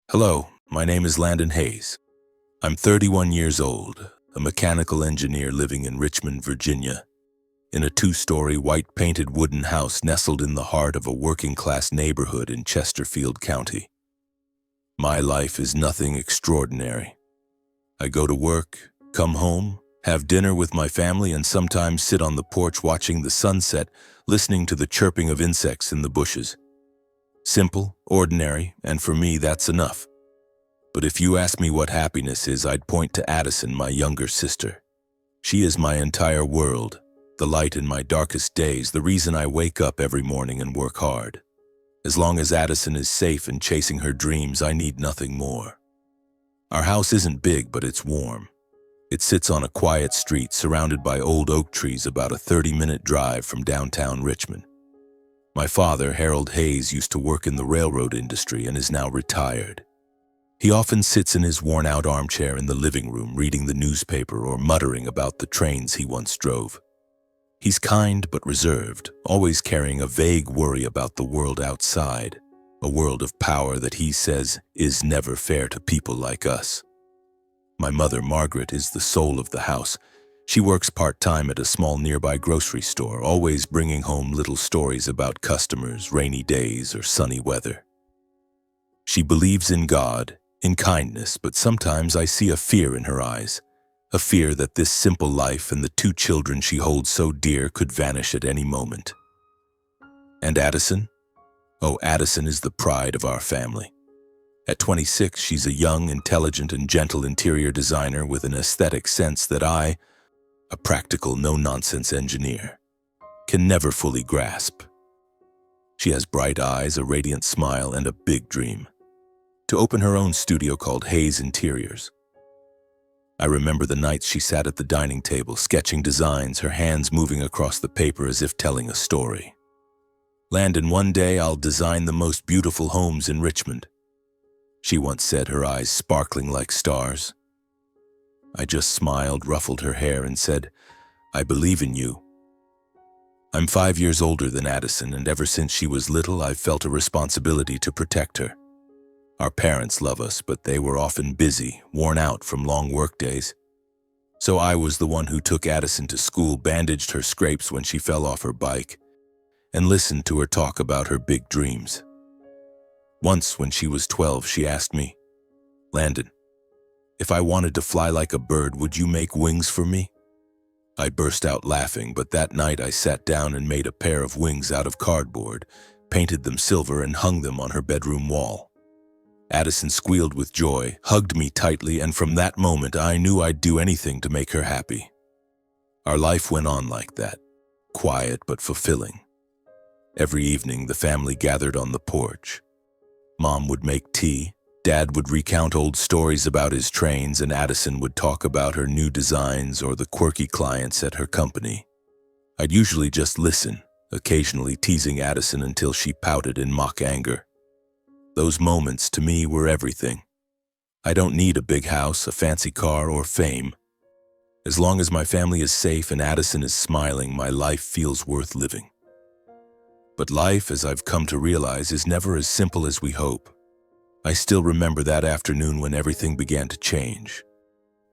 Hello, my name is Landon Hayes. I'm 31 years old, a mechanical engineer living in Richmond, Virginia, in a two-story white-painted wooden house nestled in the heart of a working-class neighborhood in Chesterfield County. My life is nothing extraordinary. I go to work, come home, have dinner with my family, and sometimes sit on the porch watching the sunset, listening to the chirping of insects in the bushes. Simple, ordinary, and for me that's enough. But if you ask me what happiness is, I'd point to Addison, my younger sister. She is my entire world, the light in my darkest days, the reason I wake up every morning and work hard. As long as Addison is safe and chasing her dreams, I need nothing more. Our house isn't big, but it's warm. It sits on a quiet street surrounded by old oak trees about a 30-minute drive from downtown Richmond. My father, Harold Hayes, used to work in the railroad industry and is now retired. He often sits in his worn-out armchair in the living room reading the newspaper or muttering about the trains he once drove. He's kind but reserved, always carrying a vague worry about the world outside, a world of power that he says is never fair to people like us. My mother, Margaret, is the soul of the house. She works part-time at a small nearby grocery store, always bringing home little stories about customers, rainy days, or sunny weather. She believes in God, in kindness, but sometimes I see a fear in her eyes, a fear that this simple life and the two children she holds so dear could vanish at any moment. And Addison? Oh, Addison is the pride of our family. At 26, she's a young, intelligent, and gentle interior designer with an aesthetic sense that I, a practical, no-nonsense engineer, can never fully grasp. She has bright eyes, a radiant smile, and a big dream: to open her own studio called Hayes Interiors. I remember the nights she sat at the dining table, sketching designs, her hands moving across the paper as if telling a story. "Landon, one day I'll design the most beautiful homes in Richmond," she once said, her eyes sparkling like stars. I just smiled, ruffled her hair, and said, "I believe in you." I'm 5 years older than Addison, and ever since she was little, I've felt a responsibility to protect her. Our parents love us, but they were often busy, worn out from long work days. So I was the one who took Addison to school, bandaged her scrapes when she fell off her bike, and listened to her talk about her big dreams. Once, when she was 12, she asked me, "Landon, if I wanted to fly like a bird, would you make wings for me?" I burst out laughing, but that night I sat down and made a pair of wings out of cardboard, painted them silver, and hung them on her bedroom wall. Addison squealed with joy, hugged me tightly, and from that moment I knew I'd do anything to make her happy. Our life went on like that, quiet but fulfilling. Every evening the family gathered on the porch. Mom would make tea, Dad would recount old stories about his trains, and Addison would talk about her new designs or the quirky clients at her company. I'd usually just listen, occasionally teasing Addison until she pouted in mock anger. Those moments, to me, were everything. I don't need a big house, a fancy car, or fame. As long as my family is safe and Addison is smiling, my life feels worth living. But life, as I've come to realize, is never as simple as we hope. I still remember that afternoon when everything began to change.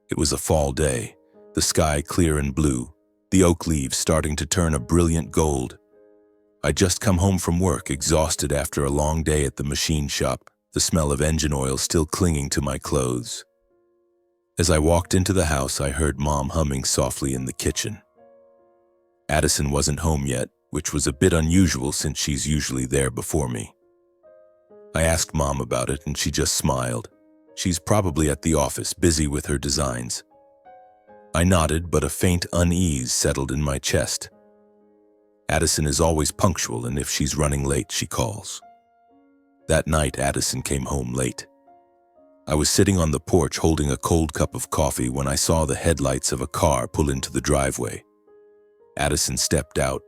It was a fall day, the sky clear and blue, the oak leaves starting to turn a brilliant gold. I'd just come home from work, exhausted after a long day at the machine shop, the smell of engine oil still clinging to my clothes. As I walked into the house, I heard Mom humming softly in the kitchen. Addison wasn't home yet, which was a bit unusual since she's usually there before me. I asked Mom about it, and she just smiled. She's probably at the office, busy with her designs. I nodded, but a faint unease settled in my chest. Addison is always punctual, and if she's running late, she calls. That night, Addison came home late. I was sitting on the porch holding a cold cup of coffee when I saw the headlights of a car pull into the driveway. Addison stepped out,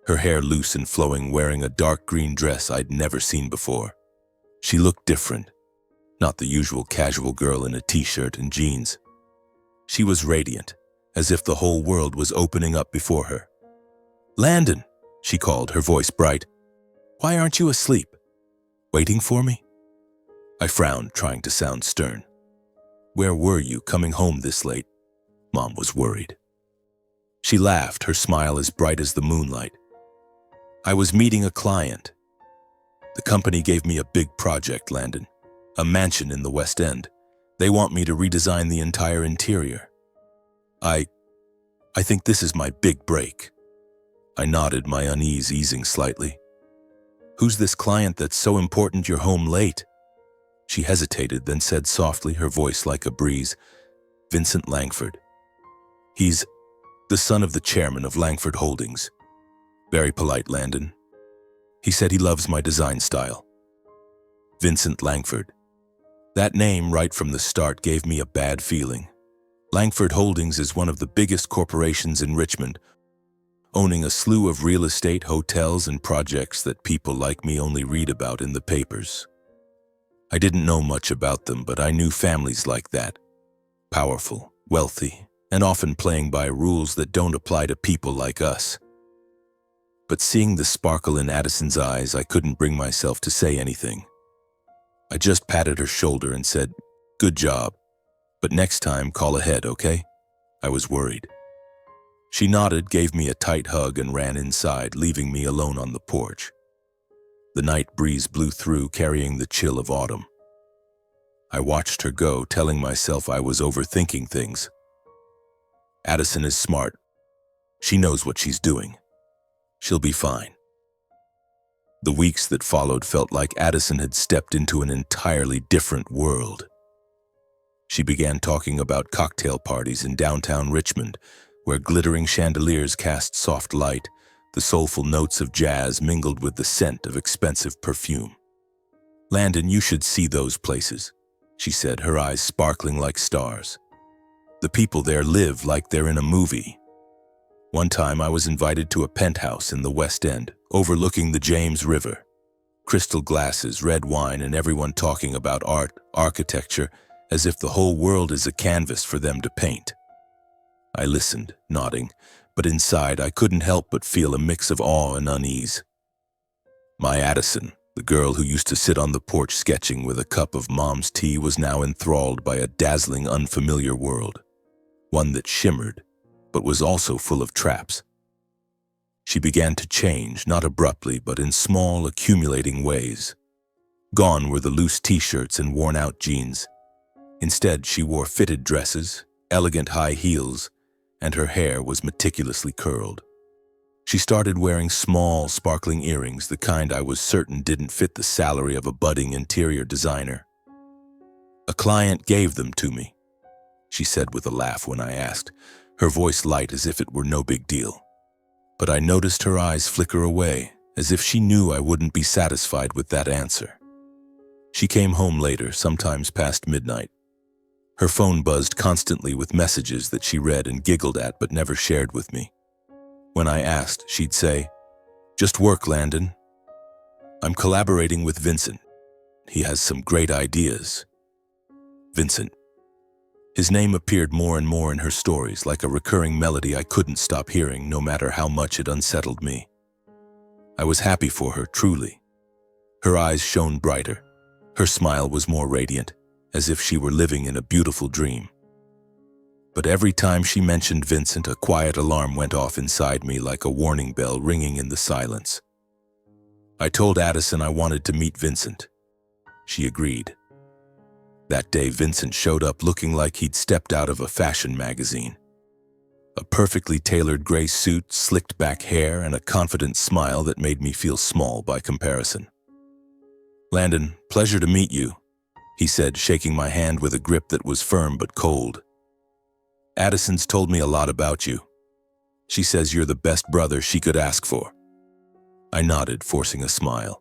her hair loose and flowing, wearing a dark green dress I'd never seen before. She looked different, not the usual casual girl in a t-shirt and jeans. She was radiant, as if the whole world was opening up before her. "Landon," she called, her voice bright. "Why aren't you asleep? Waiting for me?" I frowned, trying to sound stern. Where were you coming home this late? Mom was worried. She laughed, her smile as bright as the moonlight. I was meeting a client. The company gave me a big project, Landon. A mansion in the West End. They want me to redesign the entire interior. I think this is my big break. I nodded, my unease easing slightly. Who's this client that's so important you're home late? She hesitated, then said softly, her voice like a breeze, Vincent Langford. He's the son of the chairman of Langford Holdings. Very polite, Landon. He said he loves my design style. Vincent Langford. That name right from the start gave me a bad feeling. Langford Holdings is one of the biggest corporations in Richmond, owning a slew of real estate, hotels, and projects that people like me only read about in the papers. I didn't know much about them, but I knew families like that. Powerful, wealthy, and often playing by rules that don't apply to people like us. But seeing the sparkle in Addison's eyes, I couldn't bring myself to say anything. I just patted her shoulder and said, "Good job. But next time, call ahead, okay?" I was worried. She nodded, gave me a tight hug, and ran inside, leaving me alone on the porch. The night breeze blew through, carrying the chill of autumn. I watched her go, telling myself I was overthinking things. Addison is smart. She knows what she's doing. She'll be fine. The weeks that followed felt like Addison had stepped into an entirely different world. She began talking about cocktail parties in downtown Richmond, where glittering chandeliers cast soft light, the soulful notes of jazz mingled with the scent of expensive perfume. "Landon, you should see those places," she said, her eyes sparkling like stars. "The people there live like they're in a movie." One time I was invited to a penthouse in the West End, overlooking the James River. Crystal glasses, red wine, and everyone talking about art, architecture, as if the whole world is a canvas for them to paint. I listened, nodding, but inside I couldn't help but feel a mix of awe and unease. My Addison, the girl who used to sit on the porch sketching with a cup of Mom's tea, was now enthralled by a dazzling, unfamiliar world, one that shimmered, but was also full of traps. She began to change, not abruptly, but in small, accumulating ways. Gone were the loose t-shirts and worn-out jeans. Instead, she wore fitted dresses, elegant high heels, and her hair was meticulously curled. She started wearing small, sparkling earrings, the kind I was certain didn't fit the salary of a budding interior designer. "A client gave them to me," she said with a laugh when I asked, her voice light as if it were no big deal. But I noticed her eyes flicker away, as if she knew I wouldn't be satisfied with that answer. She came home later, sometimes past midnight. Her phone buzzed constantly with messages that she read and giggled at but never shared with me. When I asked, she'd say, "Just work, Landon. I'm collaborating with Vincent. He has some great ideas." Vincent. His name appeared more and more in her stories, like a recurring melody I couldn't stop hearing, no matter how much it unsettled me. I was happy for her, truly. Her eyes shone brighter. Her smile was more radiant, as if she were living in a beautiful dream. But every time she mentioned Vincent, a quiet alarm went off inside me, like a warning bell ringing in the silence. I told Addison I wanted to meet Vincent. She agreed. That day, Vincent showed up looking like he'd stepped out of a fashion magazine. A perfectly tailored gray suit, slicked back hair, and a confident smile that made me feel small by comparison. "Landon, pleasure to meet you," he said, shaking my hand with a grip that was firm but cold. "Addison's told me a lot about you. She says you're the best brother she could ask for." I nodded, forcing a smile.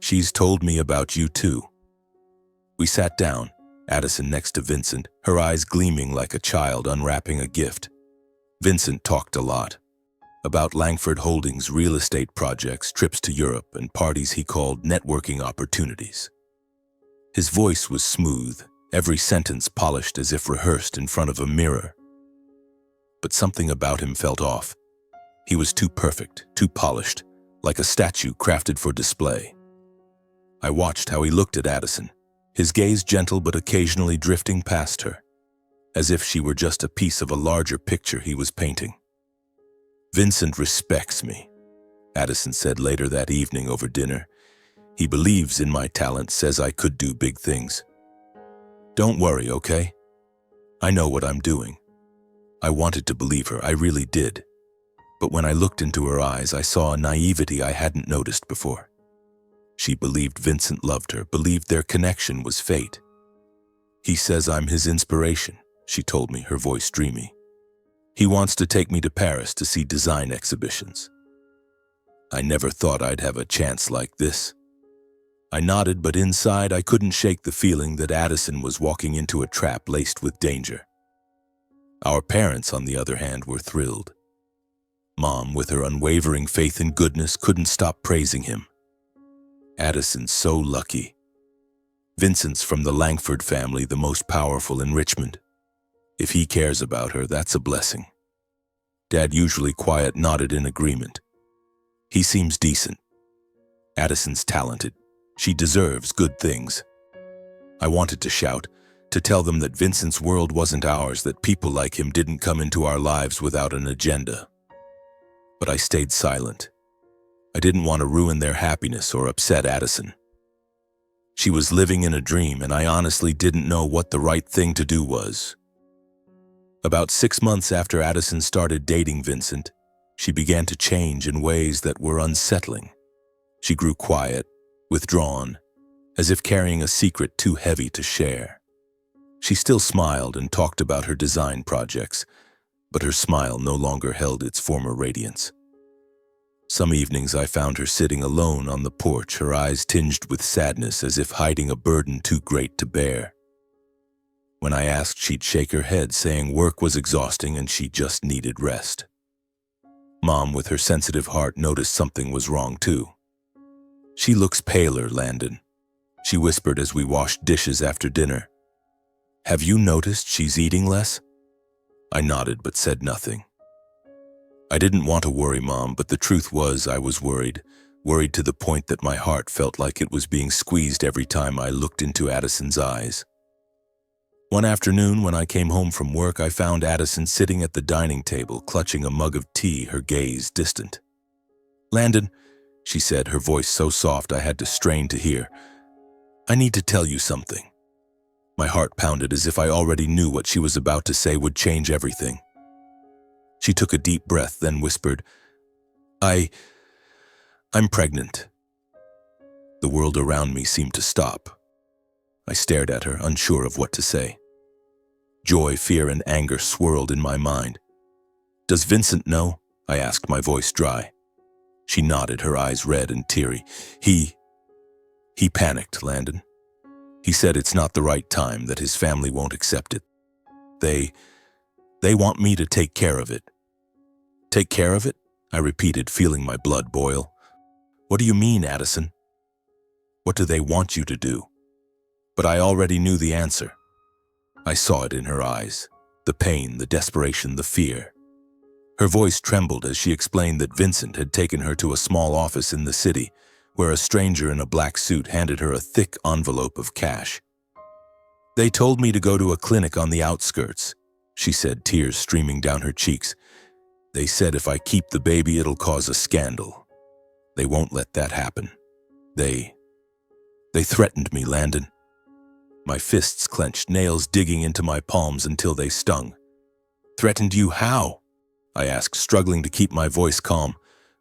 "She's told me about you too." We sat down, Addison next to Vincent, her eyes gleaming like a child unwrapping a gift. Vincent talked a lot about Langford Holdings' real estate projects, trips to Europe, and parties he called networking opportunities. His voice was smooth, every sentence polished as if rehearsed in front of a mirror. But something about him felt off. He was too perfect, too polished, like a statue crafted for display. I watched how he looked at Addison, his gaze gentle but occasionally drifting past her, as if she were just a piece of a larger picture he was painting. "Vincent respects me," Addison said later that evening over dinner. "He believes in my talent, says I could do big things. Don't worry, okay? I know what I'm doing." I wanted to believe her, I really did. But when I looked into her eyes, I saw a naivety I hadn't noticed before. She believed Vincent loved her, believed their connection was fate. "He says I'm his inspiration," she told me, her voice dreamy. "He wants to take me to Paris to see design exhibitions." I never thought I'd have a chance like this. I nodded, but inside I couldn't shake the feeling that Addison was walking into a trap laced with danger. Our parents, on the other hand, were thrilled. Mom, with her unwavering faith in goodness, couldn't stop praising him. "Addison's so lucky. Vincent's from the Langford family, the most powerful in Richmond. If he cares about her, that's a blessing." Dad, usually quiet, nodded in agreement. "He seems decent. Addison's talented. She deserves good things." I wanted to shout, to tell them that Vincent's world wasn't ours, that people like him didn't come into our lives without an agenda. But I stayed silent. I didn't want to ruin their happiness or upset Addison. She was living in a dream, and I honestly didn't know what the right thing to do was. About 6 months after Addison started dating Vincent, she began to change in ways that were unsettling. She grew quiet, withdrawn, as if carrying a secret too heavy to share. She still smiled and talked about her design projects, but her smile no longer held its former radiance. Some evenings I found her sitting alone on the porch, her eyes tinged with sadness, as if hiding a burden too great to bear. When I asked, she'd shake her head, saying work was exhausting and she just needed rest. Mom, with her sensitive heart, noticed something was wrong too. "She looks paler, Landon," she whispered as we washed dishes after dinner. "Have you noticed she's eating less?" I nodded but said nothing. I didn't want to worry Mom, but the truth was I was worried to the point that my heart felt like it was being squeezed every time I looked into Addison's eyes. One afternoon when I came home from work, I found Addison sitting at the dining table, clutching a mug of tea, her gaze distant. "Landon," she said, her voice so soft I had to strain to hear, "I need to tell you something." My heart pounded as if I already knew what she was about to say would change everything. She took a deep breath, then whispered, I'm pregnant." The world around me seemed to stop. I stared at her, unsure of what to say. Joy, fear, and anger swirled in my mind. "Does Vincent know?" I asked, my voice dry. She nodded, her eyes red and teary. He panicked, Landon. He said it's not the right time, that his family won't accept it. They want me to take care of it." "Take care of it?" I repeated, feeling my blood boil. "What do you mean, Addison? What do they want you to do?" But I already knew the answer. I saw it in her eyes, the pain, the desperation, the fear. Her voice trembled as she explained that Vincent had taken her to a small office in the city, where a stranger in a black suit handed her a thick envelope of cash. "They told me to go to a clinic on the outskirts," she said, tears streaming down her cheeks. "They said if I keep the baby, it'll cause a scandal. They won't let that happen. They threatened me, Landon." My fists clenched, nails digging into my palms until they stung. "Threatened you how?" I asked, struggling to keep my voice calm,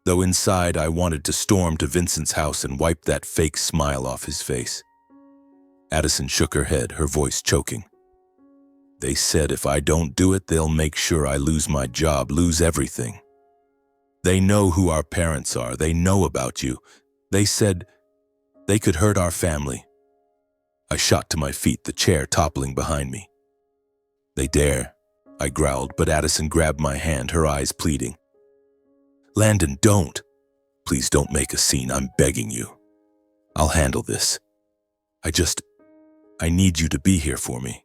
though inside I wanted to storm to Vincent's house and wipe that fake smile off his face. Addison shook her head, her voice choking. "They said if I don't do it, they'll make sure I lose my job, lose everything. They know who our parents are. They know about you. They said they could hurt our family." I shot to my feet, the chair toppling behind me. "They dare," I growled, but Addison grabbed my hand, her eyes pleading. "Landon, don't. Please don't make a scene, I'm begging you. I'll handle this. I need you to be here for me."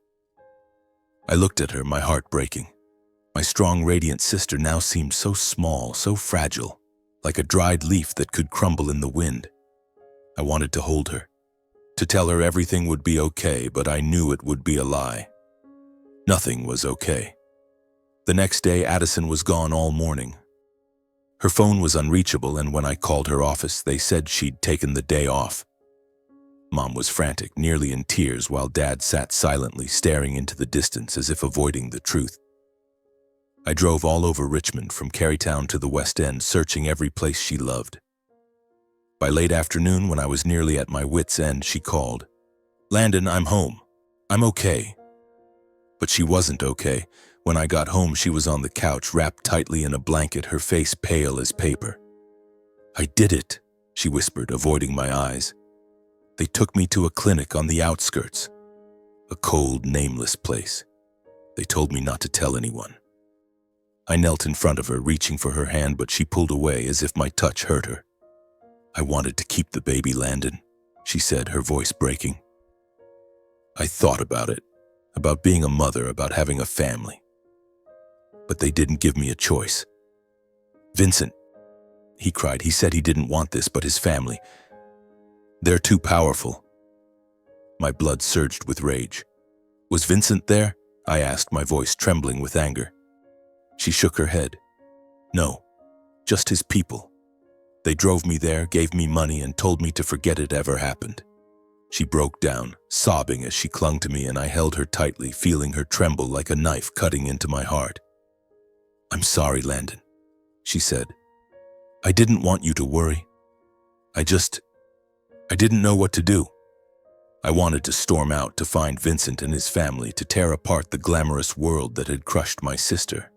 I looked at her, my heart breaking. My strong, radiant sister now seemed so small, so fragile, like a dried leaf that could crumble in the wind. I wanted to hold her, to tell her everything would be okay, but I knew it would be a lie. Nothing was okay. The next day, Addison was gone all morning. Her phone was unreachable, and when I called her office, they said she'd taken the day off. Mom was frantic, nearly in tears, while Dad sat silently staring into the distance as if avoiding the truth. I drove all over Richmond, from Carytown to the West End, searching every place she loved. By late afternoon, when I was nearly at my wit's end, she called. "Landon, I'm home. I'm okay." But she wasn't okay. When I got home, she was on the couch, wrapped tightly in a blanket, her face pale as paper. "I did it," she whispered, avoiding my eyes. "They took me to a clinic on the outskirts. A cold, nameless place. They told me not to tell anyone." I knelt in front of her, reaching for her hand, but she pulled away as if my touch hurt her. "I wanted to keep the baby, Landon," she said, her voice breaking. "I thought about it, about being a mother, about having a family. But they didn't give me a choice. Vincent," he cried. "He said he didn't want this, but his family. They're too powerful." My blood surged with rage. "Was Vincent there?" I asked, my voice trembling with anger. She shook her head. "No, just his people. They drove me there, gave me money, and told me to forget it ever happened." She broke down, sobbing as she clung to me, and I held her tightly, feeling her tremble like a knife cutting into my heart. "I'm sorry, Landon," she said. "I didn't want you to worry. I didn't know what to do." I wanted to storm out, to find Vincent and his family, to tear apart the glamorous world that had crushed my sister.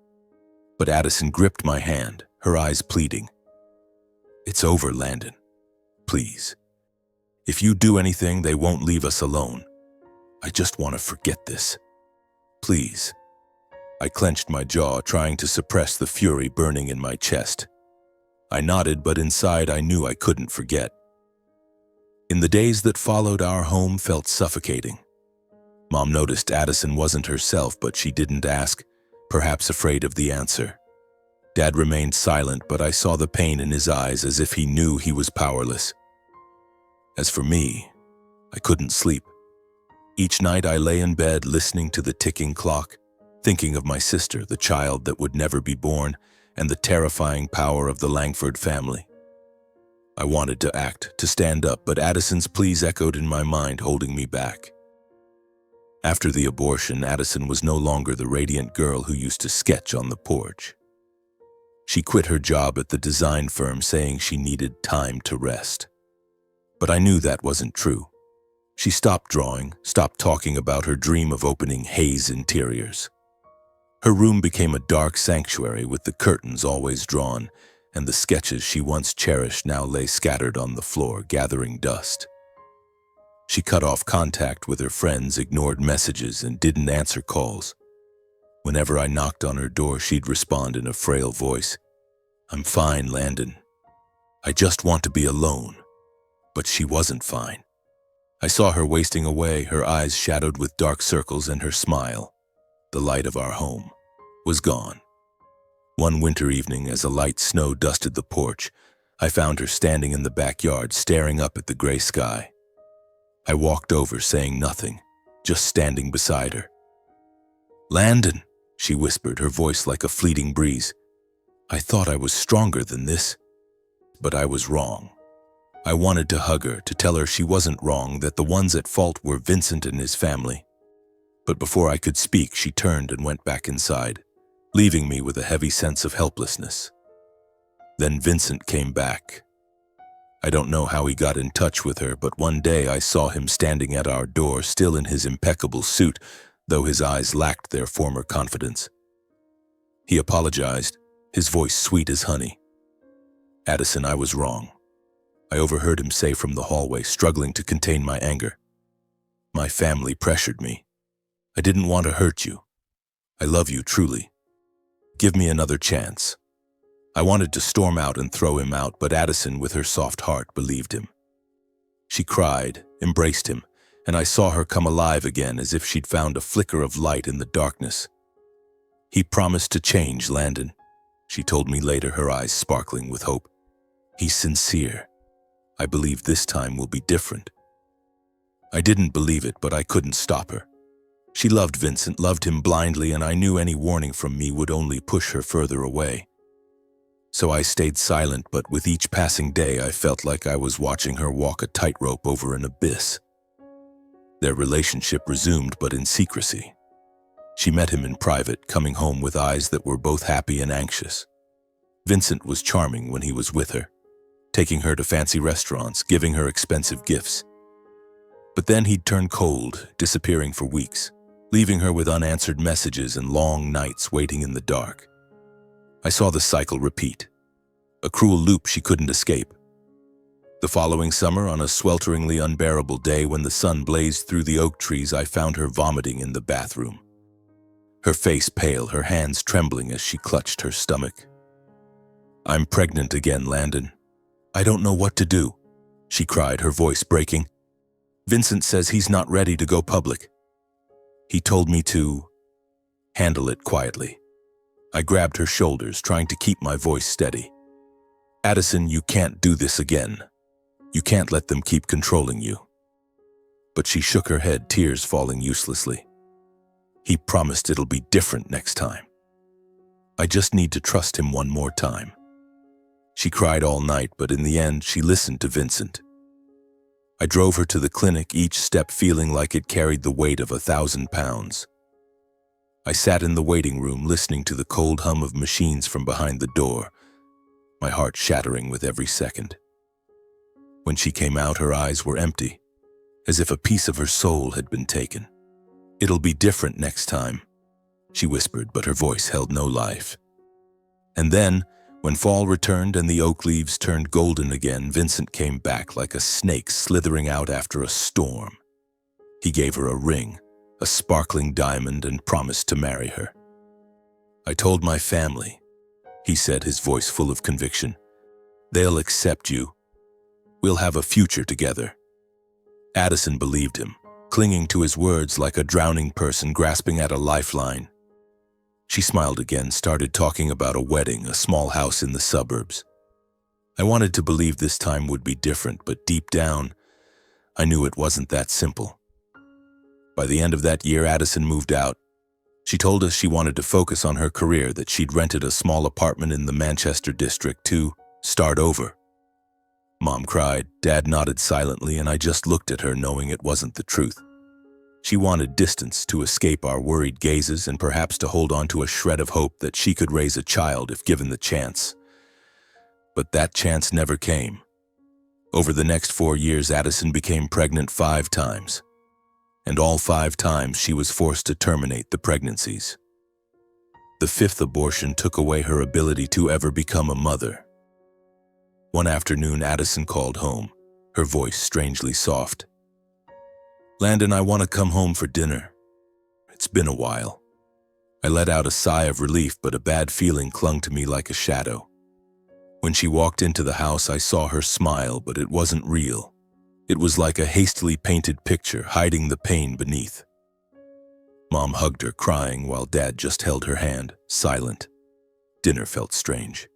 But Addison gripped my hand, her eyes pleading. "It's over, Landon. Please. If you do anything, they won't leave us alone. I just want to forget this. Please." I clenched my jaw, trying to suppress the fury burning in my chest. I nodded, but inside I knew I couldn't forget. In the days that followed, our home felt suffocating. Mom noticed Addison wasn't herself, but she didn't ask, perhaps afraid of the answer. Dad remained silent, but I saw the pain in his eyes, as if he knew he was powerless. As for me, I couldn't sleep. Each night I lay in bed, listening to the ticking clock, thinking of my sister, the child that would never be born, and the terrifying power of the Langford family. I wanted to act, to stand up, but Addison's pleas echoed in my mind, holding me back. After the abortion, Addison was no longer the radiant girl who used to sketch on the porch. She quit her job at the design firm, saying she needed time to rest. But I knew that wasn't true. She stopped drawing, stopped talking about her dream of opening Hayes Interiors. Her room became a dark sanctuary, with the curtains always drawn, and the sketches she once cherished now lay scattered on the floor, gathering dust. She cut off contact with her friends, ignored messages, and didn't answer calls. Whenever I knocked on her door, she'd respond in a frail voice, "I'm fine, Landon. I just want to be alone." But she wasn't fine. I saw her wasting away, her eyes shadowed with dark circles, and her smile, the light of our home, was gone. One winter evening, as a light snow dusted the porch, I found her standing in the backyard, staring up at the gray sky. I walked over, saying nothing, just standing beside her. "Landon," she whispered, her voice like a fleeting breeze. "I thought I was stronger than this, but I was wrong." I wanted to hug her, to tell her she wasn't wrong, that the ones at fault were Vincent and his family. But before I could speak, she turned and went back inside, leaving me with a heavy sense of helplessness. Then Vincent came back. I don't know how he got in touch with her, but one day I saw him standing at our door, still in his impeccable suit, though his eyes lacked their former confidence. He apologized, his voice sweet as honey. "Addison, I was wrong." I overheard him say from the hallway, struggling to contain my anger. "My family pressured me. I didn't want to hurt you. I love you truly. Give me another chance." I wanted to storm out and throw him out, but Addison, with her soft heart, believed him. She cried, embraced him, and I saw her come alive again, as if she'd found a flicker of light in the darkness. "He promised to change, Landon," she told me later, her eyes sparkling with hope. "He's sincere. I believe this time will be different." I didn't believe it, but I couldn't stop her. She loved Vincent, loved him blindly, and I knew any warning from me would only push her further away. So I stayed silent, but with each passing day I felt like I was watching her walk a tightrope over an abyss. Their relationship resumed, but in secrecy. She met him in private, coming home with eyes that were both happy and anxious. Vincent was charming when he was with her, taking her to fancy restaurants, giving her expensive gifts. But then he'd turn cold, disappearing for weeks, leaving her with unanswered messages and long nights waiting in the dark. I saw the cycle repeat, a cruel loop she couldn't escape. The following summer, on a swelteringly unbearable day when the sun blazed through the oak trees, I found her vomiting in the bathroom. Her face pale, her hands trembling as she clutched her stomach. "I'm pregnant again, Landon. I don't know what to do," she cried, her voice breaking. "Vincent says he's not ready to go public. He told me to handle it quietly." I grabbed her shoulders, trying to keep my voice steady. "Addison, you can't do this again. You can't let them keep controlling you." But she shook her head, tears falling uselessly. "He promised it'll be different next time. I just need to trust him one more time." She cried all night, but in the end, she listened to Vincent. I drove her to the clinic, each step feeling like it carried the weight of 1,000 pounds. I sat in the waiting room, listening to the cold hum of machines from behind the door, my heart shattering with every second. When she came out, her eyes were empty, as if a piece of her soul had been taken. "It'll be different next time," she whispered, but her voice held no life. And then, when fall returned and the oak leaves turned golden again, Vincent came back like a snake slithering out after a storm. He gave her a ring, a sparkling diamond, and promised to marry her. "I told my family," he said, his voice full of conviction. "They'll accept you. We'll have a future together." Addison believed him, clinging to his words like a drowning person grasping at a lifeline. She smiled again, started talking about a wedding, a small house in the suburbs. I wanted to believe this time would be different, but deep down, I knew it wasn't that simple. By the end of that year, Addison moved out. She told us she wanted to focus on her career, that she'd rented a small apartment in the Manchester district to start over. Mom cried, Dad nodded silently, and I just looked at her, knowing it wasn't the truth. She wanted distance, to escape our worried gazes and perhaps to hold on to a shred of hope that she could raise a child if given the chance. But that chance never came. Over the next 4 years, Addison became pregnant 5 times. And all 5 times she was forced to terminate the pregnancies. The 5th abortion took away her ability to ever become a mother. One afternoon, Addison called home, her voice strangely soft. "Landon, I want to come home for dinner. It's been a while." I let out a sigh of relief, but a bad feeling clung to me like a shadow. When she walked into the house, I saw her smile, but it wasn't real. It was like a hastily painted picture, hiding the pain beneath. Mom hugged her, crying, while Dad just held her hand, silent. Dinner felt strange.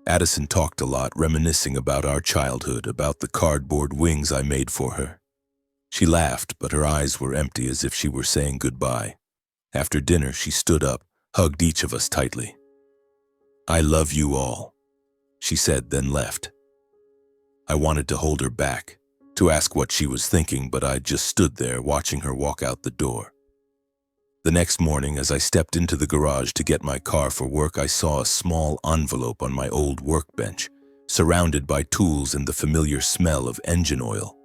Addison talked a lot, reminiscing about our childhood, about the cardboard wings I made for her. She laughed, but her eyes were empty, as if she were saying goodbye. After dinner, she stood up, hugged each of us tightly. "I love you all," she said, then left. I wanted to hold her back, to ask what she was thinking, but I just stood there watching her walk out the door. The next morning, as I stepped into the garage to get my car for work, I saw a small envelope on my old workbench, surrounded by tools and the familiar smell of engine oil.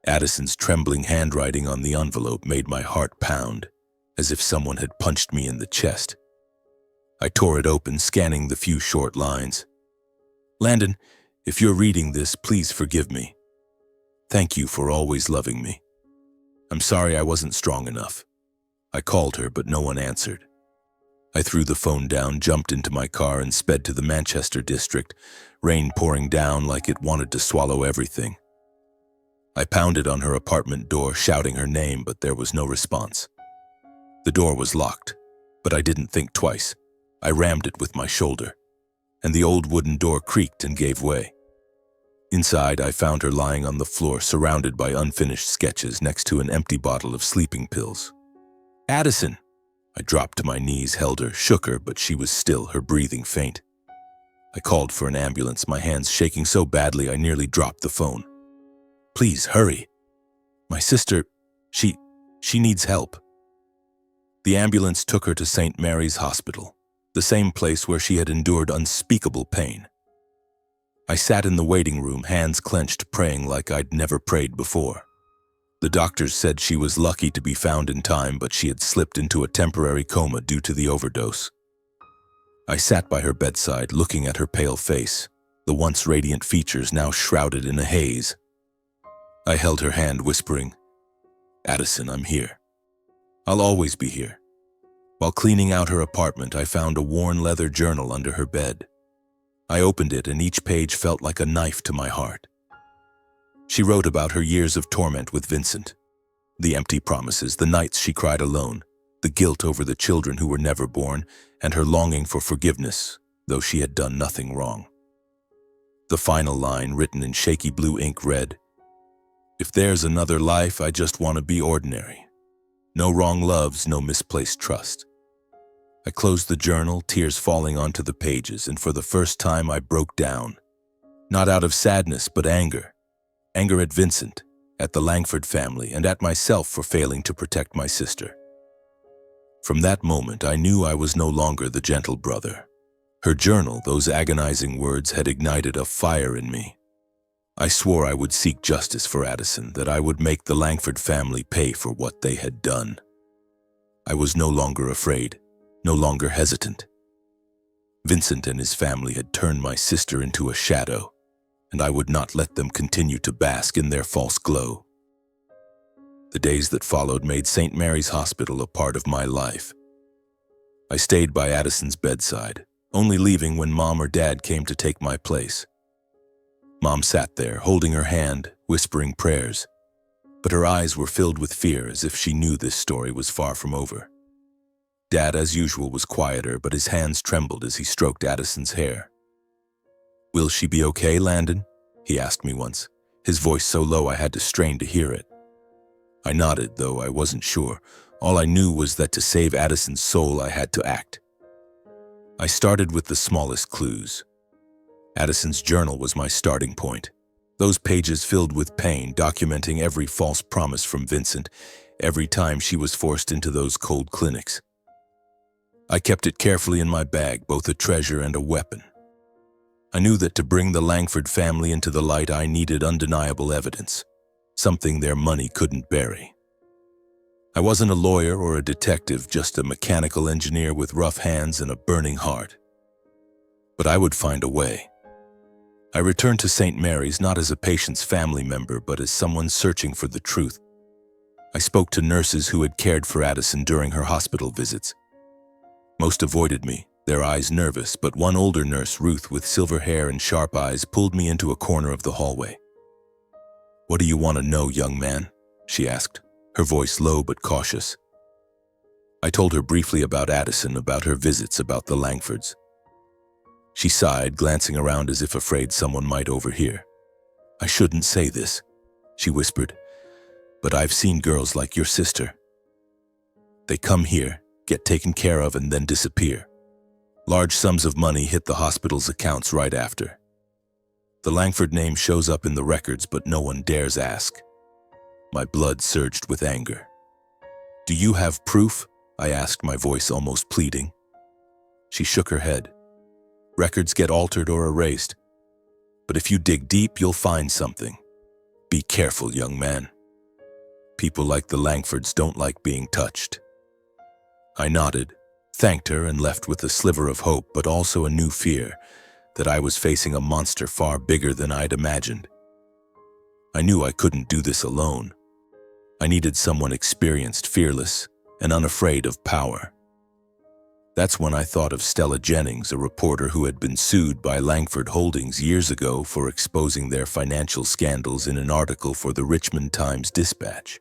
Addison's trembling handwriting on the envelope made my heart pound, as if someone had punched me in the chest. I tore it open, scanning the few short lines. "Landon, if you're reading this, please forgive me. Thank you for always loving me. I'm sorry I wasn't strong enough." I called her, but no one answered. I threw the phone down, jumped into my car, and sped to the Manchester district, rain pouring down like it wanted to swallow everything. I pounded on her apartment door, shouting her name, but there was no response. The door was locked, but I didn't think twice. I rammed it with my shoulder, and the old wooden door creaked and gave way. Inside, I found her lying on the floor, surrounded by unfinished sketches next to an empty bottle of sleeping pills. "Addison!" I dropped to my knees, held her, shook her, but she was still, her breathing faint. I called for an ambulance, my hands shaking so badly I nearly dropped the phone. "Please, hurry. My sister, she needs help." The ambulance took her to St. Mary's Hospital, the same place where she had endured unspeakable pain. I sat in the waiting room, hands clenched, praying like I'd never prayed before. The doctors said she was lucky to be found in time, but she had slipped into a temporary coma due to the overdose. I sat by her bedside, looking at her pale face, the once radiant features now shrouded in a haze. I held her hand, whispering, "Addison, I'm here. I'll always be here." While cleaning out her apartment, I found a worn leather journal under her bed. I opened it, and each page felt like a knife to my heart. She wrote about her years of torment with Vincent, the empty promises, the nights she cried alone, the guilt over the children who were never born, and her longing for forgiveness, though she had done nothing wrong. The final line, written in shaky blue ink, read, "If there's another life, I just want to be ordinary. No wrong loves, no misplaced trust." I closed the journal, tears falling onto the pages, and for the first time I broke down. Not out of sadness, but anger. Anger at Vincent, at the Langford family, and at myself for failing to protect my sister. From that moment, I knew I was no longer the gentle brother. Her journal, those agonizing words, had ignited a fire in me. I swore I would seek justice for Addison, that I would make the Langford family pay for what they had done. I was no longer afraid, no longer hesitant. Vincent and his family had turned my sister into a shadow, and I would not let them continue to bask in their false glow. The days that followed made St. Mary's Hospital a part of my life. I stayed by Addison's bedside, only leaving when Mom or Dad came to take my place. Mom sat there, holding her hand, whispering prayers, but her eyes were filled with fear, as if she knew this story was far from over. Dad, as usual, was quieter, but his hands trembled as he stroked Addison's hair. "Will she be okay, Landon?" he asked me once, his voice so low I had to strain to hear it. I nodded, though I wasn't sure. All I knew was that to save Addison's soul, I had to act. I started with the smallest clues. Addison's journal was my starting point. Those pages filled with pain, documenting every false promise from Vincent, every time she was forced into those cold clinics. I kept it carefully in my bag, both a treasure and a weapon. I knew that to bring the Langford family into the light, I needed undeniable evidence, something their money couldn't bury. I wasn't a lawyer or a detective, just a mechanical engineer with rough hands and a burning heart. But I would find a way. I returned to St. Mary's not as a patient's family member, but as someone searching for the truth. I spoke to nurses who had cared for Addison during her hospital visits. Most avoided me, their eyes nervous, but one older nurse, Ruth, with silver hair and sharp eyes, pulled me into a corner of the hallway. "What do you want to know, young man?" she asked, her voice low but cautious. I told her briefly about Addison, about her visits, about the Langfords. She sighed, glancing around as if afraid someone might overhear. "I shouldn't say this," she whispered, "but I've seen girls like your sister. They come here, get taken care of, and then disappear. Large sums of money hit the hospital's accounts right after. The Langford name shows up in the records, but no one dares ask." My blood surged with anger. "Do you have proof?" I asked, my voice almost pleading. She shook her head. "Records get altered or erased, but if you dig deep, you'll find something. Be careful, young man. People like the Langfords don't like being touched." I nodded, thanked her, and left with a sliver of hope, but also a new fear that I was facing a monster far bigger than I'd imagined. I knew I couldn't do this alone. I needed someone experienced, fearless, and unafraid of power. That's when I thought of Stella Jennings, a reporter who had been sued by Langford Holdings years ago for exposing their financial scandals in an article for the Richmond Times-Dispatch.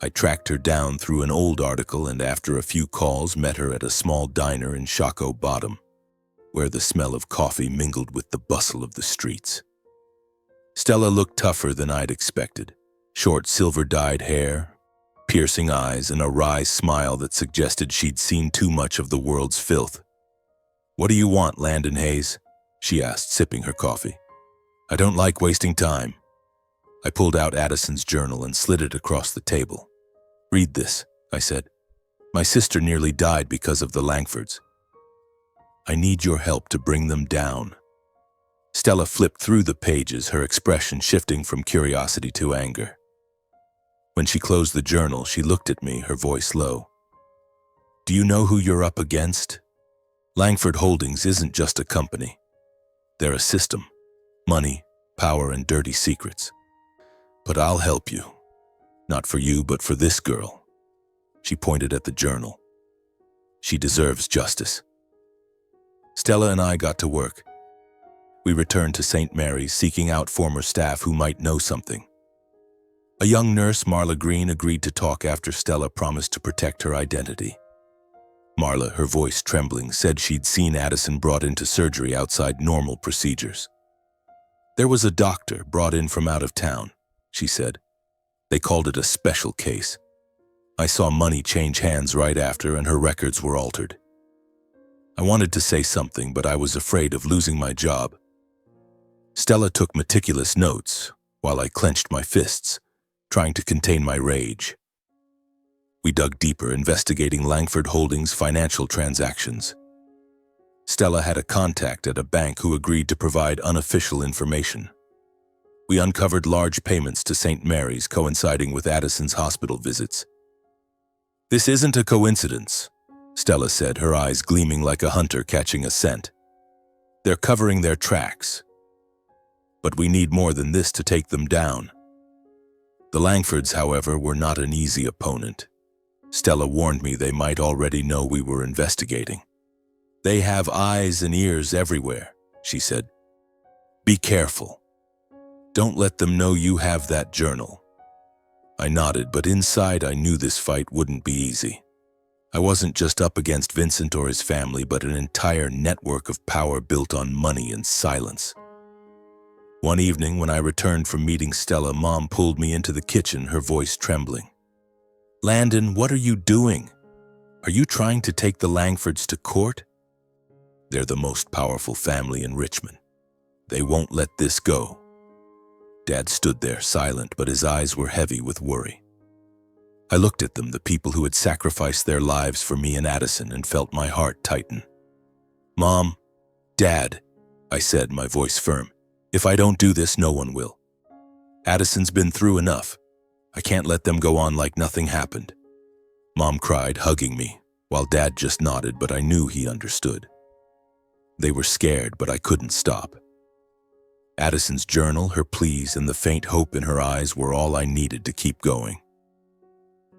I tracked her down through an old article, and after a few calls met her at a small diner in Shockoe Bottom, where the smell of coffee mingled with the bustle of the streets. Stella looked tougher than I'd expected. Short silver-dyed hair, piercing eyes, and a wry smile that suggested she'd seen too much of the world's filth. "What do you want, Landon Hayes?" she asked, sipping her coffee. "I don't like wasting time." I pulled out Addison's journal and slid it across the table. "Read this," I said. "My sister nearly died because of the Langfords. I need your help to bring them down." Stella flipped through the pages, her expression shifting from curiosity to anger. When she closed the journal, she looked at me, her voice low. "Do you know who you're up against? Langford Holdings isn't just a company. They're a system. Money, power, and dirty secrets. But I'll help you. Not for you, but for this girl." She pointed at the journal. "She deserves justice." Stella and I got to work. We returned to St. Mary's, seeking out former staff who might know something. A young nurse, Marla Green, agreed to talk after Stella promised to protect her identity. Marla, her voice trembling, said she'd seen Addison brought into surgery outside normal procedures. "There was a doctor brought in from out of town," she said. "They called it a special case. I saw money change hands right after, and her records were altered." I wanted to say something, but I was afraid of losing my job. Stella took meticulous notes while I clenched my fists, trying to contain my rage. We dug deeper, investigating Langford Holdings' financial transactions. Stella had a contact at a bank who agreed to provide unofficial information. We uncovered large payments to St. Mary's coinciding with Addison's hospital visits. "This isn't a coincidence," Stella said, her eyes gleaming like a hunter catching a scent. "They're covering their tracks. But we need more than this to take them down." The Langfords, however, were not an easy opponent. Stella warned me they might already know we were investigating. "They have eyes and ears everywhere," she said. "Be careful. Don't let them know you have that journal." I nodded, but inside I knew this fight wouldn't be easy. I wasn't just up against Vincent or his family, but an entire network of power built on money and silence. One evening, when I returned from meeting Stella, Mom pulled me into the kitchen, her voice trembling. "Landon, what are you doing? Are you trying to take the Langfords to court? They're the most powerful family in Richmond. They won't let this go." Dad stood there, silent, but his eyes were heavy with worry. I looked at them, the people who had sacrificed their lives for me and Addison, and felt my heart tighten. "Mom, Dad," I said, my voice firm. "If I don't do this, no one will. Addison's been through enough. I can't let them go on like nothing happened." Mom cried, hugging me, while Dad just nodded, but I knew he understood. They were scared, but I couldn't stop. Addison's journal, her pleas, and the faint hope in her eyes were all I needed to keep going.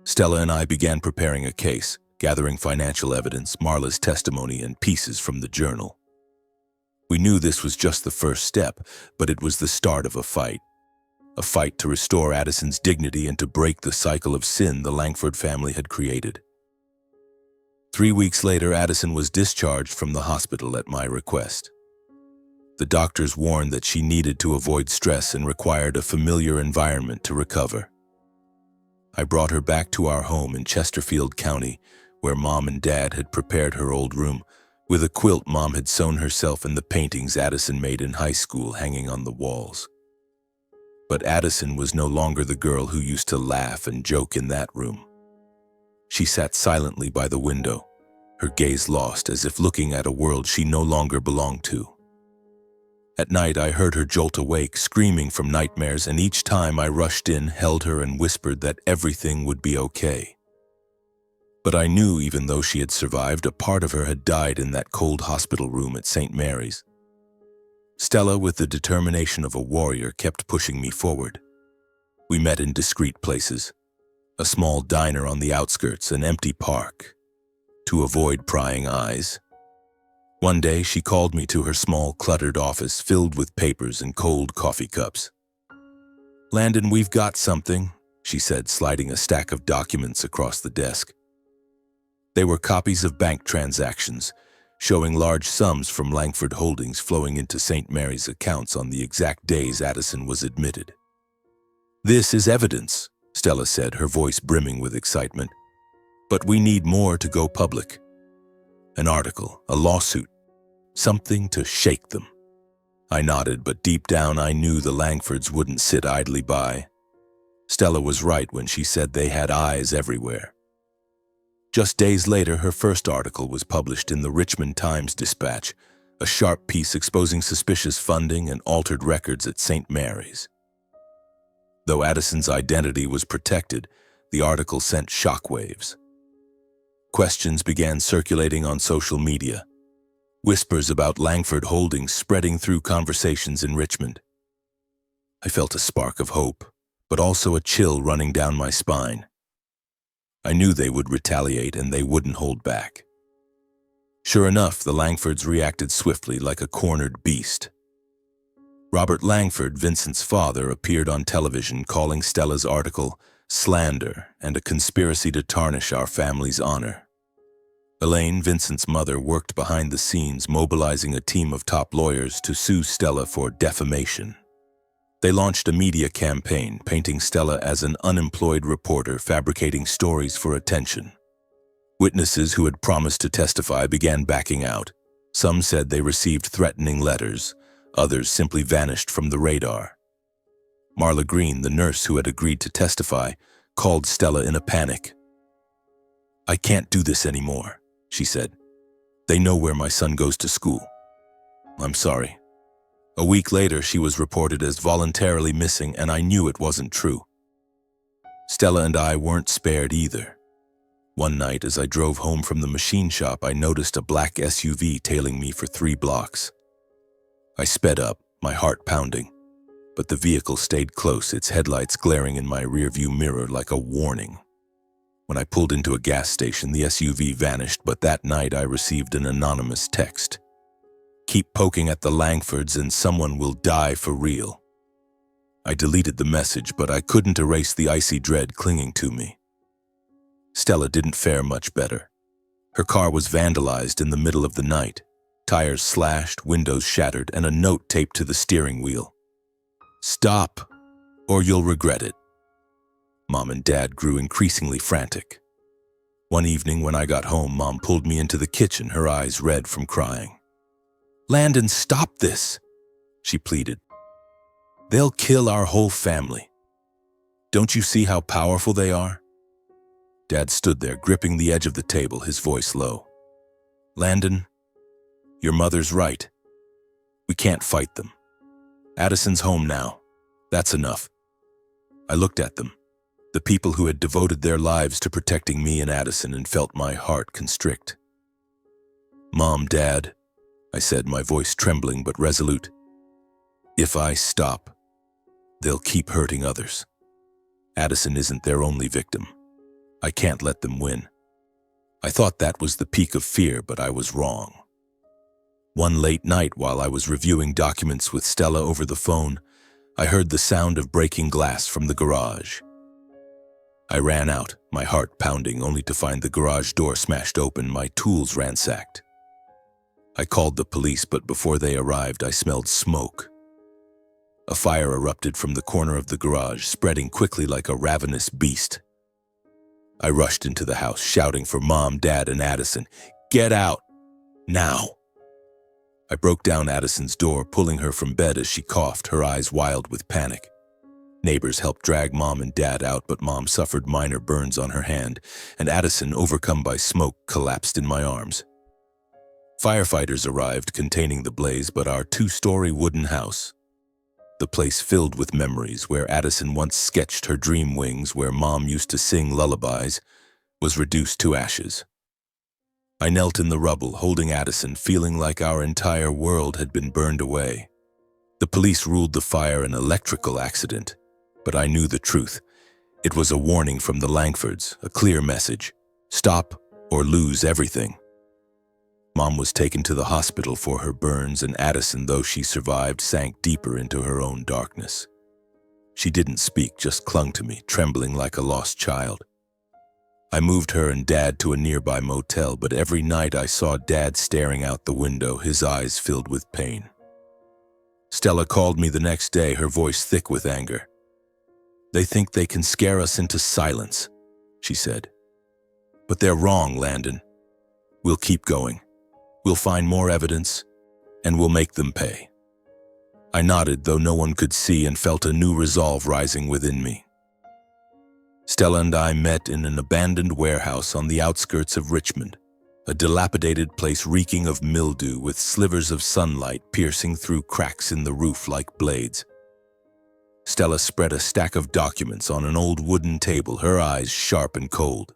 Stella and I began preparing a case, gathering financial evidence, Marla's testimony, and pieces from the journal. We knew this was just the first step, but it was the start of a fight to restore Addison's dignity and to break the cycle of sin the Langford family had created. 3 weeks later, Addison was discharged from the hospital at my request. The doctors warned that she needed to avoid stress and required a familiar environment to recover. I brought her back to our home in Chesterfield County, where Mom and Dad had prepared her old room, with a quilt Mom had sewn herself and the paintings Addison made in high school hanging on the walls. But Addison was no longer the girl who used to laugh and joke in that room. She sat silently by the window, her gaze lost, as if looking at a world she no longer belonged to. At night, I heard her jolt awake, screaming from nightmares, and each time I rushed in, held her, and whispered that everything would be okay. But I knew, even though she had survived, a part of her had died in that cold hospital room at St. Mary's. Stella, with the determination of a warrior, kept pushing me forward. We met in discreet places, a small diner on the outskirts, an empty park, to avoid prying eyes. One day, she called me to her small, cluttered office filled with papers and cold coffee cups. "Landon, we've got something," she said, sliding a stack of documents across the desk. They were copies of bank transactions, showing large sums from Langford Holdings flowing into St. Mary's accounts on the exact days Addison was admitted. "This is evidence," Stella said, her voice brimming with excitement. "But we need more to go public. An article, a lawsuit, something to shake them." I nodded, but deep down I knew the Langfords wouldn't sit idly by. Stella was right when she said they had eyes everywhere. Just days later, her first article was published in the Richmond Times-Dispatch, a sharp piece exposing suspicious funding and altered records at St. Mary's. Though Addison's identity was protected, the article sent shockwaves. Questions began circulating on social media, whispers about Langford Holdings spreading through conversations in Richmond. I felt a spark of hope, but also a chill running down my spine. I knew they would retaliate and they wouldn't hold back. Sure enough, the Langfords reacted swiftly like a cornered beast. Robert Langford, Vincent's father, appeared on television calling Stella's article slander and a conspiracy to tarnish our family's honor. Elaine, Vincent's mother, worked behind the scenes, mobilizing a team of top lawyers to sue Stella for defamation. They launched a media campaign, painting Stella as an unemployed reporter fabricating stories for attention. Witnesses who had promised to testify began backing out. Some said they received threatening letters. Others simply vanished from the radar. Marla Green, the nurse who had agreed to testify, called Stella in a panic. "I can't do this anymore," she said. "They know where my son goes to school. I'm sorry." A week later, she was reported as voluntarily missing, and I knew it wasn't true. Stella and I weren't spared either. One night, as I drove home from the machine shop, I noticed a black SUV tailing me for 3 blocks. I sped up, my heart pounding, but the vehicle stayed close, its headlights glaring in my rearview mirror like a warning. When I pulled into a gas station, the SUV vanished, but that night I received an anonymous text. "Keep poking at the Langfords and someone will die for real." I deleted the message, but I couldn't erase the icy dread clinging to me. Stella didn't fare much better. Her car was vandalized in the middle of the night, tires slashed, windows shattered, and a note taped to the steering wheel. "Stop, or you'll regret it." Mom and Dad grew increasingly frantic. One evening when I got home, Mom pulled me into the kitchen, her eyes red from crying. "Landon, stop this," she pleaded. "They'll kill our whole family. Don't you see how powerful they are?" Dad stood there, gripping the edge of the table, his voice low. "Landon, your mother's right. We can't fight them. Addison's home now. That's enough." I looked at them, the people who had devoted their lives to protecting me and Addison, and felt my heart constrict. "Mom, Dad," I said, my voice trembling but resolute, "if I stop, they'll keep hurting others. Addison isn't their only victim. I can't let them win." I thought that was the peak of fear, but I was wrong. One late night, while I was reviewing documents with Stella over the phone, I heard the sound of breaking glass from the garage. I ran out, my heart pounding, only to find the garage door smashed open, my tools ransacked. I called the police, but before they arrived, I smelled smoke. A fire erupted from the corner of the garage, spreading quickly like a ravenous beast. I rushed into the house, shouting for Mom, Dad, and Addison. "Get out! Now!" I broke down Addison's door, pulling her from bed as she coughed, her eyes wild with panic. Neighbors helped drag Mom and Dad out, but Mom suffered minor burns on her hand, and Addison, overcome by smoke, collapsed in my arms. Firefighters arrived, containing the blaze, but our 2-story wooden house, the place filled with memories where Addison once sketched her dream wings, where Mom used to sing lullabies, was reduced to ashes. I knelt in the rubble, holding Addison, feeling like our entire world had been burned away. The police ruled the fire an electrical accident, but I knew the truth. It was a warning from the Langfords, a clear message: stop or lose everything. Mom was taken to the hospital for her burns, and Addison, though she survived, sank deeper into her own darkness. She didn't speak, just clung to me, trembling like a lost child. I moved her and Dad to a nearby motel, but every night I saw Dad staring out the window, his eyes filled with pain. Stella called me the next day, her voice thick with anger. "They think they can scare us into silence," she said. "But they're wrong, Landon. We'll keep going. We'll find more evidence, and we'll make them pay." I nodded, though no one could see, and felt a new resolve rising within me. Stella and I met in an abandoned warehouse on the outskirts of Richmond, a dilapidated place reeking of mildew with slivers of sunlight piercing through cracks in the roof like blades. Stella spread a stack of documents on an old wooden table, her eyes sharp and cold.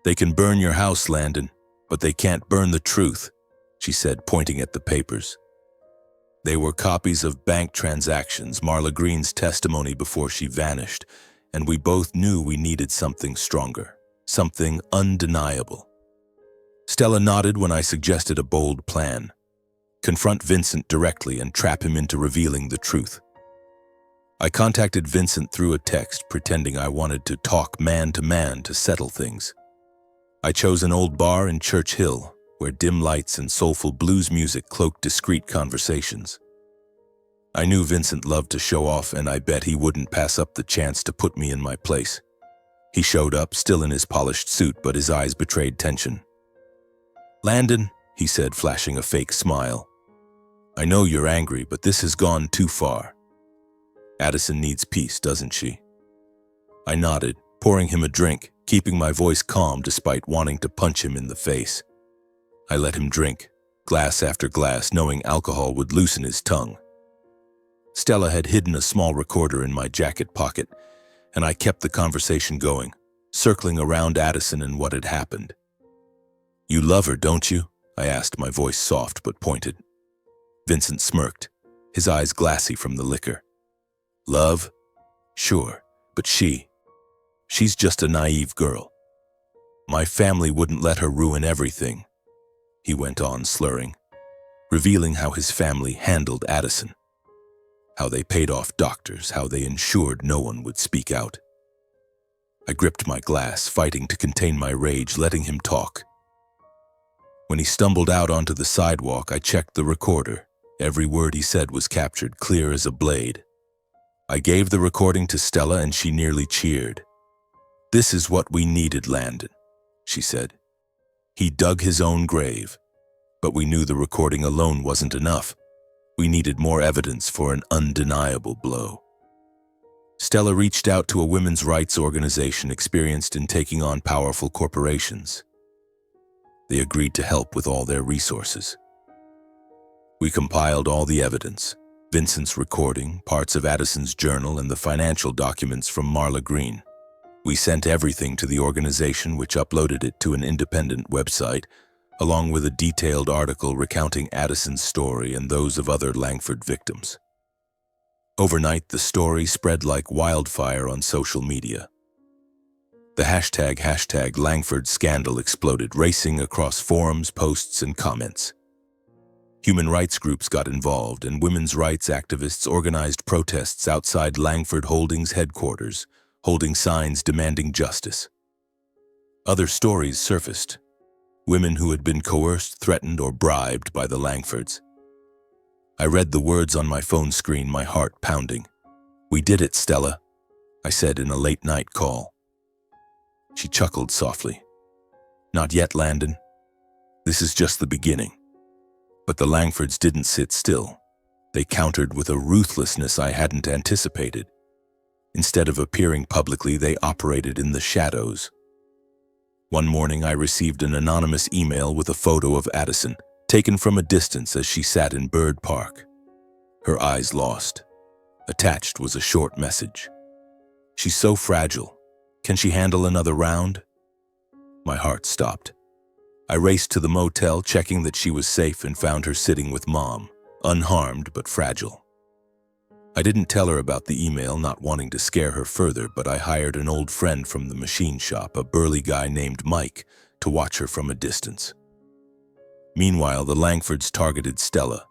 "They can burn your house, Landon, but they can't burn the truth," she said, pointing at the papers. They were copies of bank transactions, Marla Green's testimony before she vanished, and we both knew we needed something stronger, something undeniable. Stella nodded when I suggested a bold plan: confront Vincent directly and trap him into revealing the truth. I contacted Vincent through a text, pretending I wanted to talk man to settle things. I chose an old bar in Church Hill, where dim lights and soulful blues music cloaked discreet conversations. I knew Vincent loved to show off, and I bet he wouldn't pass up the chance to put me in my place. He showed up, still in his polished suit, but his eyes betrayed tension. "Landon," he said, flashing a fake smile, "I know you're angry, but this has gone too far. Addison needs peace, doesn't she?" I nodded, pouring him a drink, keeping my voice calm despite wanting to punch him in the face. I let him drink, glass after glass, knowing alcohol would loosen his tongue. Stella had hidden a small recorder in my jacket pocket, and I kept the conversation going, circling around Addison and what had happened. "You love her, don't you?" I asked, my voice soft but pointed. Vincent smirked, his eyes glassy from the liquor. "Love? Sure, but she's just a naive girl. My family wouldn't let her ruin everything," he went on, slurring, revealing how his family handled Addison. How they paid off doctors, how they ensured no one would speak out. I gripped my glass, fighting to contain my rage, letting him talk. When he stumbled out onto the sidewalk, I checked the recorder. Every word he said was captured, clear as a blade. I gave the recording to Stella, and she nearly cheered. "This is what we needed, Landon," she said. "He dug his own grave, but we knew the recording alone wasn't enough. We needed more evidence for an undeniable blow." Stella reached out to a women's rights organization experienced in taking on powerful corporations. They agreed to help with all their resources. We compiled all the evidence: Vincent's recording, parts of Addison's journal, and the financial documents from Marla Green. We sent everything to the organization, which uploaded it to an independent website, along with a detailed article recounting Addison's story and those of other Langford victims. Overnight, the story spread like wildfire on social media. The hashtag Langford scandal exploded, racing across forums, posts, and comments. Human rights groups got involved, and women's rights activists organized protests outside Langford Holdings headquarters, holding signs demanding justice. Other stories surfaced: women who had been coerced, threatened, or bribed by the Langfords. I read the words on my phone screen, my heart pounding. "We did it, Stella," I said in a late-night call. She chuckled softly. "Not yet, Landon. This is just the beginning." But the Langfords didn't sit still. They countered with a ruthlessness I hadn't anticipated. Instead of appearing publicly, they operated in the shadows. One morning, I received an anonymous email with a photo of Addison, taken from a distance as she sat in Bird Park. Her eyes lost. Attached was a short message. "She's so fragile. Can she handle another round?" My heart stopped. I raced to the motel, checking that she was safe, and found her sitting with Mom, unharmed but fragile. I didn't tell her about the email, not wanting to scare her further, but I hired an old friend from the machine shop, a burly guy named Mike, to watch her from a distance. Meanwhile, the Langfords targeted Stella.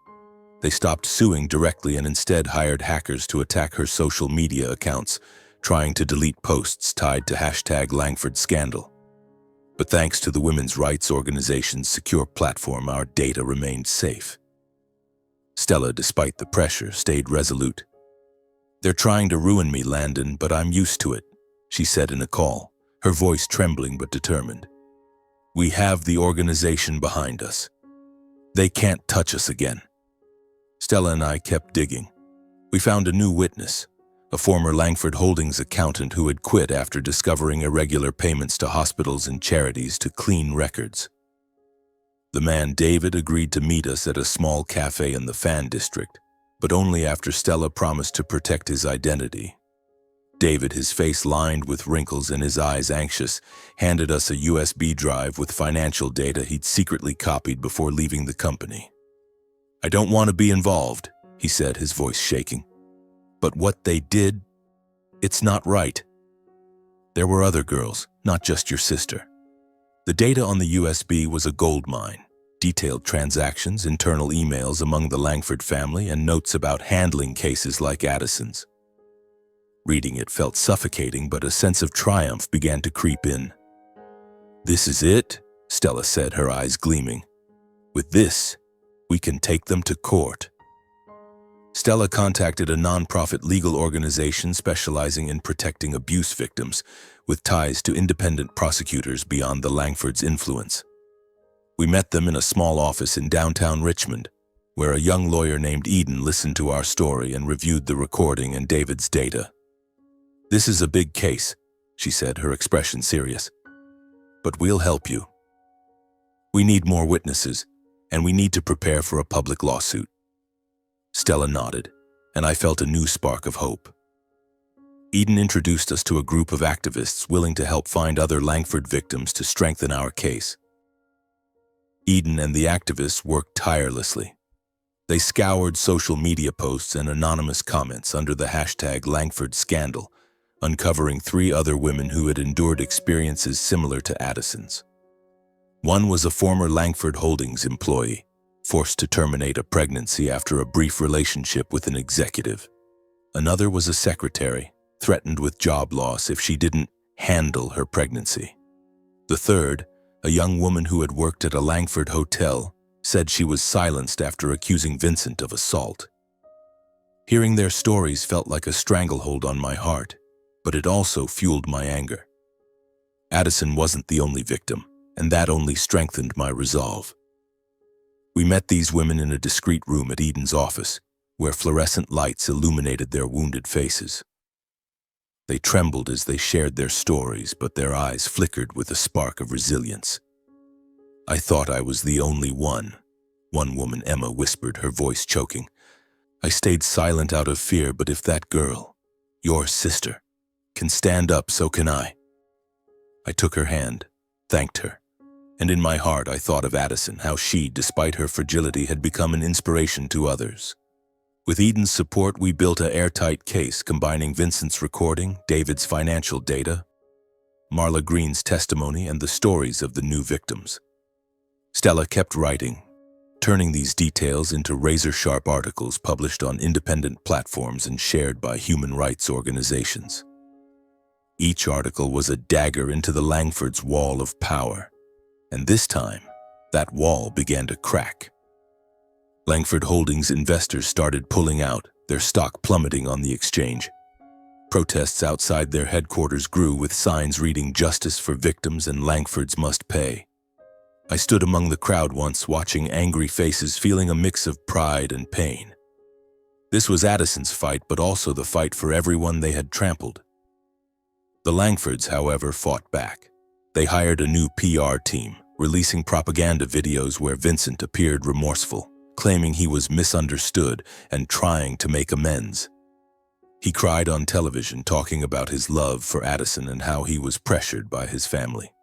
They stopped suing directly and instead hired hackers to attack her social media accounts, trying to delete posts tied to #Langford scandal. But thanks to the women's rights organization's secure platform, our data remained safe. Stella, despite the pressure, stayed resolute. "They're trying to ruin me, Landon, but I'm used to it," she said in a call, her voice trembling but determined. "We have the organization behind us. They can't touch us again." Stella and I kept digging. We found a new witness, a former Langford Holdings accountant who had quit after discovering irregular payments to hospitals and charities to clean records. The man, David, agreed to meet us at a small cafe in the Fan District, but only after Stella promised to protect his identity. David, his face lined with wrinkles and his eyes anxious, handed us a USB drive with financial data he'd secretly copied before leaving the company. "I don't want to be involved," he said, his voice shaking. "But what they did, it's not right. There were other girls, not just your sister." The data on the USB was a goldmine. Detailed transactions, internal emails among the Langford family, and notes about handling cases like Addison's. Reading it felt suffocating, but a sense of triumph began to creep in. "This is it," Stella said, her eyes gleaming. "With this, we can take them to court." Stella contacted a nonprofit legal organization specializing in protecting abuse victims, with ties to independent prosecutors beyond the Langfords' influence. We met them in a small office in downtown Richmond, where a young lawyer named Eden listened to our story and reviewed the recording and David's data. "This is a big case," she said, her expression serious. "But we'll help you. We need more witnesses, and we need to prepare for a public lawsuit." Stella nodded, and I felt a new spark of hope. Eden introduced us to a group of activists willing to help find other Langford victims to strengthen our case. Eden and the activists worked tirelessly. They scoured social media posts and anonymous comments under the #Langford scandal, uncovering 3 other women who had endured experiences similar to Addison's. One was a former Langford Holdings employee, forced to terminate a pregnancy after a brief relationship with an executive. Another was a secretary, threatened with job loss if she didn't handle her pregnancy. The third, a young woman who had worked at a Langford hotel, said she was silenced after accusing Vincent of assault. Hearing their stories felt like a stranglehold on my heart, but it also fueled my anger. Addison wasn't the only victim, and that only strengthened my resolve. We met these women in a discreet room at Eden's office, where fluorescent lights illuminated their wounded faces. They trembled as they shared their stories, but their eyes flickered with a spark of resilience. "I thought I was the only one," one woman, Emma, whispered, her voice choking. "I stayed silent out of fear, but if that girl, your sister, can stand up, so can I." I took her hand, thanked her, and in my heart I thought of Addison, how she, despite her fragility, had become an inspiration to others. With Eden's support, we built an airtight case combining Vincent's recording, David's financial data, Marla Green's testimony, and the stories of the new victims. Stella kept writing, turning these details into razor-sharp articles published on independent platforms and shared by human rights organizations. Each article was a dagger into the Langfords' wall of power, and this time, that wall began to crack. Langford Holdings investors started pulling out, their stock plummeting on the exchange. Protests outside their headquarters grew, with signs reading "Justice for Victims" and "Langfords must pay." I stood among the crowd once, watching angry faces, feeling a mix of pride and pain. This was Addison's fight, but also the fight for everyone they had trampled. The Langfords, however, fought back. They hired a new PR team, releasing propaganda videos where Vincent appeared remorseful, claiming he was misunderstood and trying to make amends. He cried on television, talking about his love for Addison and how he was pressured by his family.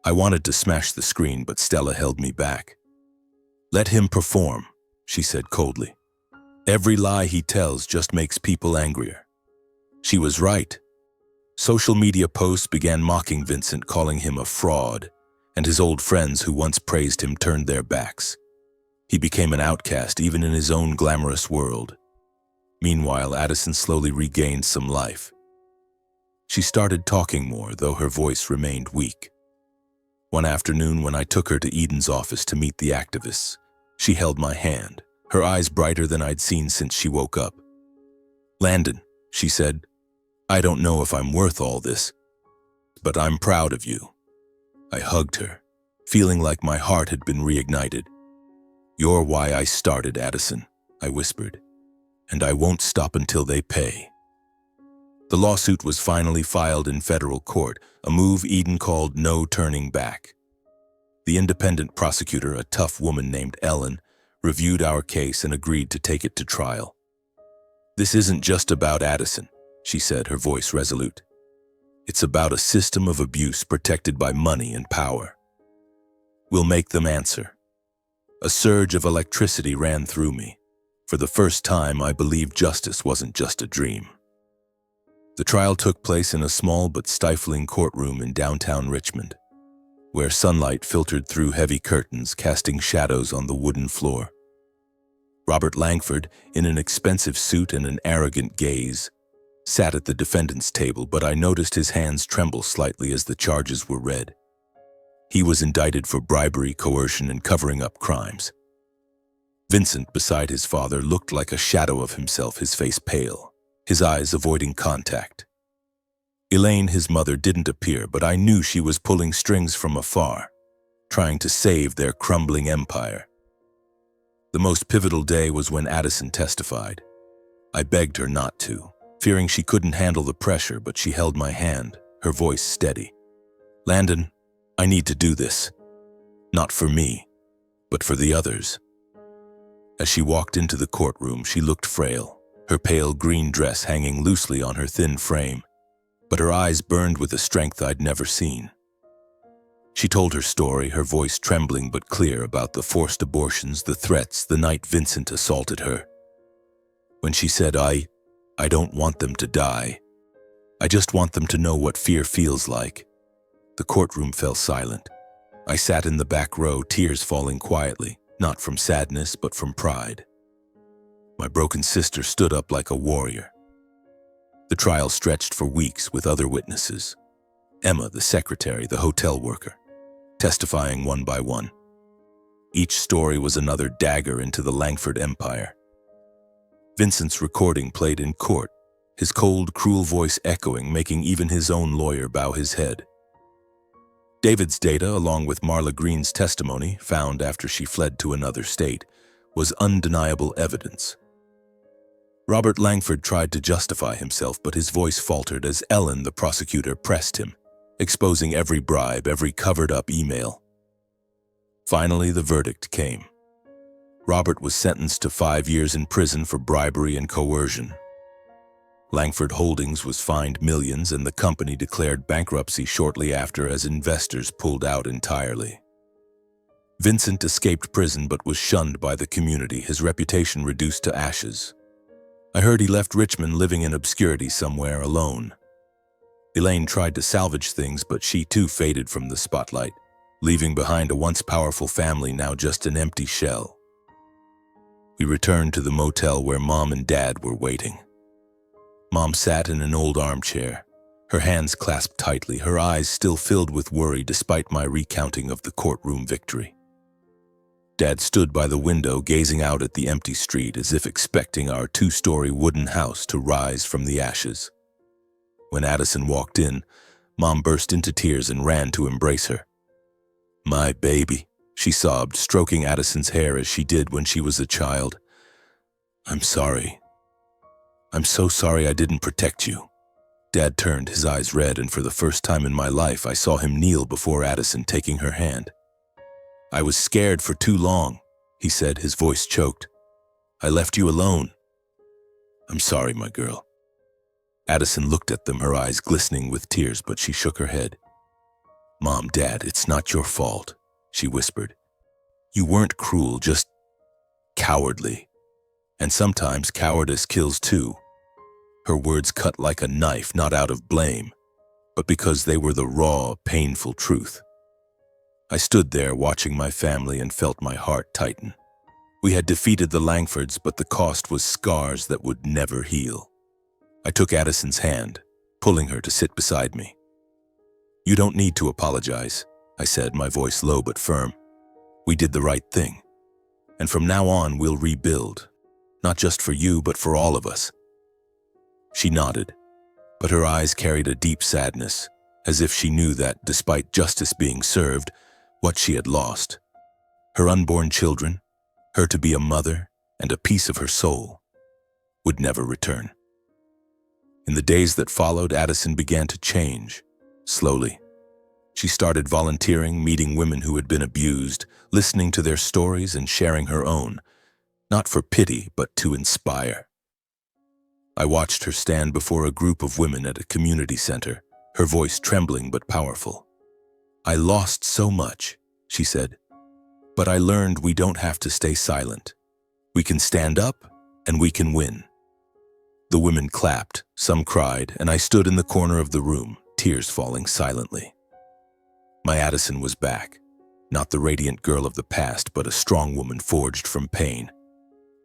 I wanted to smash the screen, but Stella held me back. "Let him perform," she said coldly. "Every lie he tells just makes people angrier." She was right. Social media posts began mocking Vincent, calling him a fraud, and his old friends who once praised him turned their backs. He became an outcast even in his own glamorous world. Meanwhile, Addison slowly regained some life. She started talking more, though her voice remained weak. One afternoon, when I took her to Eden's office to meet the activists, she held my hand, her eyes brighter than I'd seen since she woke up. "Landon," she said, "I don't know if I'm worth all this, but I'm proud of you." I hugged her, feeling like my heart had been reignited. "You're why I started, Addison," I whispered, "and I won't stop until they pay." The lawsuit was finally filed in federal court, a move Eden called no turning back. The independent prosecutor, a tough woman named Ellen, reviewed our case and agreed to take it to trial. "This isn't just about Addison," she said, her voice resolute. "It's about a system of abuse protected by money and power. We'll make them answer." A surge of electricity ran through me. For the first time, I believed justice wasn't just a dream. The trial took place in a small but stifling courtroom in downtown Richmond, where sunlight filtered through heavy curtains, casting shadows on the wooden floor. Robert Langford, in an expensive suit and an arrogant gaze, sat at the defendant's table, but I noticed his hands tremble slightly as the charges were read. He was indicted for bribery, coercion, and covering up crimes. Vincent, beside his father, looked like a shadow of himself, his face pale, his eyes avoiding contact. Elaine, his mother, didn't appear, but I knew she was pulling strings from afar, trying to save their crumbling empire. The most pivotal day was when Addison testified. I begged her not to, fearing she couldn't handle the pressure, but she held my hand, her voice steady. "Landon, I need to do this. Not for me, but for the others." As she walked into the courtroom, she looked frail, her pale green dress hanging loosely on her thin frame, but her eyes burned with a strength I'd never seen. She told her story, her voice trembling but clear, about the forced abortions, the threats, the night Vincent assaulted her. When she said, I don't want them to die. I just want them to know what fear feels like," the courtroom fell silent. I sat in the back row, tears falling quietly, not from sadness but from pride. My broken sister stood up like a warrior. The trial stretched for weeks with other witnesses. Emma, the secretary, the hotel worker, testifying one by one. Each story was another dagger into the Langford empire. Vincent's recording played in court, his cold, cruel voice echoing, making even his own lawyer bow his head. David's data, along with Marla Green's testimony, found after she fled to another state, was undeniable evidence. Robert Langford tried to justify himself, but his voice faltered as Ellen, the prosecutor, pressed him, exposing every bribe, every covered-up email. Finally, the verdict came. Robert was sentenced to 5 years in prison for bribery and coercion. Langford Holdings was fined millions, and the company declared bankruptcy shortly after as investors pulled out entirely. Vincent escaped prison but was shunned by the community, his reputation reduced to ashes. I heard he left Richmond living in obscurity somewhere alone. Elaine tried to salvage things, but she too faded from the spotlight, leaving behind a once powerful family now just an empty shell. We returned to the motel where Mom and Dad were waiting. Mom sat in an old armchair, her hands clasped tightly, her eyes still filled with worry despite my recounting of the courtroom victory. Dad stood by the window, gazing out at the empty street as if expecting our 2-story wooden house to rise from the ashes. When Addison walked in, Mom burst into tears and ran to embrace her. "My baby," she sobbed, stroking Addison's hair as she did when she was a child. "I'm sorry. I'm so sorry I didn't protect you." Dad turned, his eyes red, and for the first time in my life I saw him kneel before Addison, taking her hand. "I was scared for too long," he said, his voice choked. "I left you alone." "I'm sorry, my girl." Addison looked at them, her eyes glistening with tears, but she shook her head. "Mom, Dad, it's not your fault," she whispered. "You weren't cruel, just cowardly. And sometimes cowardice kills too." Her words cut like a knife, not out of blame, but because they were the raw, painful truth. I stood there watching my family and felt my heart tighten. We had defeated the Langfords, but the cost was scars that would never heal. I took Addison's hand, pulling her to sit beside me. "You don't need to apologize," I said, my voice low but firm. "We did the right thing. And from now on, we'll rebuild. Not just for you, but for all of us." She nodded, but her eyes carried a deep sadness, as if she knew that, despite justice being served, what she had lost, her unborn children, her to be a mother, and a piece of her soul, would never return. In the days that followed, Addison began to change, slowly. She started volunteering, meeting women who had been abused, listening to their stories and sharing her own, not for pity, but to inspire. I watched her stand before a group of women at a community center, her voice trembling but powerful. "I lost so much," she said, "but I learned we don't have to stay silent. We can stand up and we can win." The women clapped, some cried, and I stood in the corner of the room, tears falling silently. My Addison was back, not the radiant girl of the past, but a strong woman forged from pain.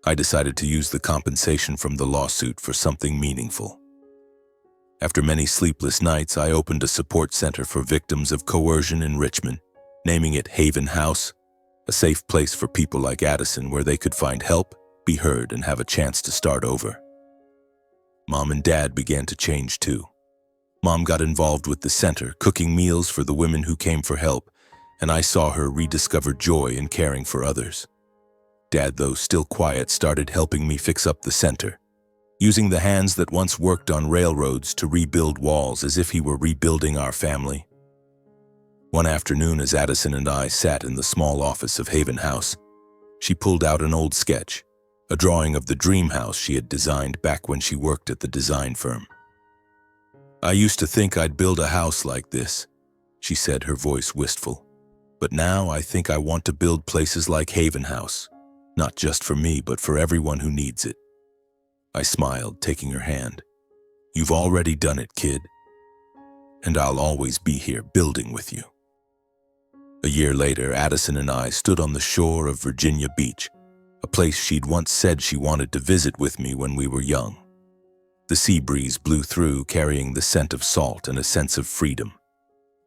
I decided to use the compensation from the lawsuit for something meaningful. After many sleepless nights, I opened a support center for victims of coercion in Richmond, naming it Haven House, a safe place for people like Addison where they could find help, be heard, and have a chance to start over. Mom and Dad began to change too. Mom got involved with the center, cooking meals for the women who came for help, and I saw her rediscover joy in caring for others. Dad, though still quiet, started helping me fix up the center, using the hands that once worked on railroads to rebuild walls as if he were rebuilding our family. One afternoon, as Addison and I sat in the small office of Haven House, she pulled out an old sketch, a drawing of the dream house she had designed back when she worked at the design firm. "I used to think I'd build a house like this," she said, her voice wistful. "But now I think I want to build places like Haven House, not just for me, but for everyone who needs it." I smiled, taking her hand. "You've already done it, kid. And I'll always be here building with you." A year later, Addison and I stood on the shore of Virginia Beach, a place she'd once said she wanted to visit with me when we were young. The sea breeze blew through, carrying the scent of salt and a sense of freedom,